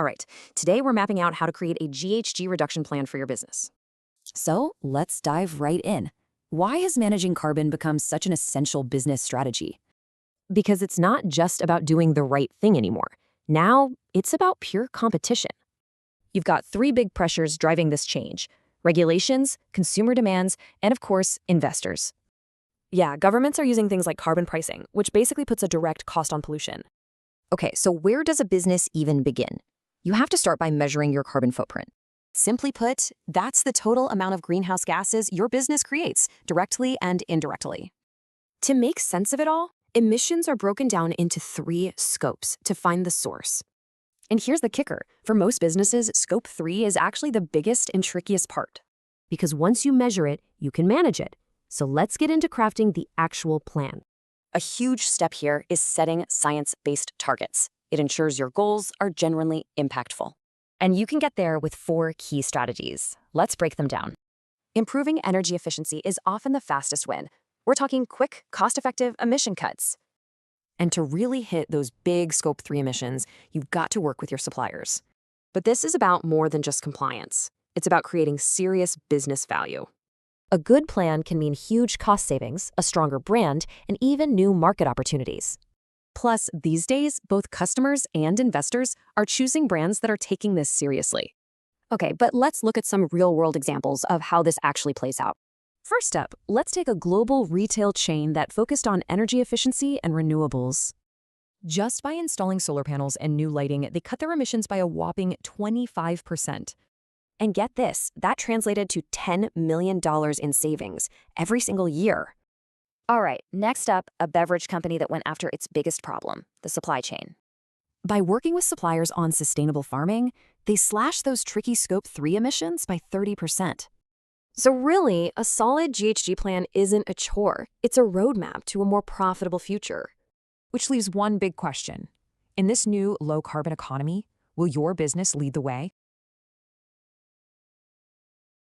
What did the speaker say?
All right, today we're mapping out how to create a GHG reduction plan for your business. So let's dive right in. Why has managing carbon become such an essential business strategy? Because it's not just about doing the right thing anymore. Now, it's about pure competition. You've got three big pressures driving this change: regulations, consumer demands, and of course, investors. Yeah, governments are using things like carbon pricing, which basically puts a direct cost on pollution. Okay, so where does a business even begin? You have to start by measuring your carbon footprint. Simply put, that's the total amount of greenhouse gases your business creates, directly and indirectly. To make sense of it all, emissions are broken down into three scopes to find the source. And here's the kicker. For most businesses, scope 3 is actually the biggest and trickiest part. Because once you measure it, you can manage it. So let's get into crafting the actual plan. A huge step here is setting science-based targets. It ensures your goals are genuinely impactful. And you can get there with 4 key strategies. Let's break them down. Improving energy efficiency is often the fastest win. We're talking quick, cost-effective emission cuts. And to really hit those big Scope 3 emissions, you've got to work with your suppliers. But this is about more than just compliance. It's about creating serious business value. A good plan can mean huge cost savings, a stronger brand, and even new market opportunities. Plus, these days, both customers and investors are choosing brands that are taking this seriously. Okay, but let's look at some real-world examples of how this actually plays out. First up, let's take a global retail chain that focused on energy efficiency and renewables. Just by installing solar panels and new lighting, they cut their emissions by a whopping 25%. And get this, that translated to $10 million in savings every single year. All right, next up, a beverage company that went after its biggest problem, the supply chain. By working with suppliers on sustainable farming, they slashed those tricky Scope 3 emissions by 30%. So really, a solid GHG plan isn't a chore. It's a roadmap to a more profitable future. Which leaves one big question. In this new low-carbon economy, will your business lead the way?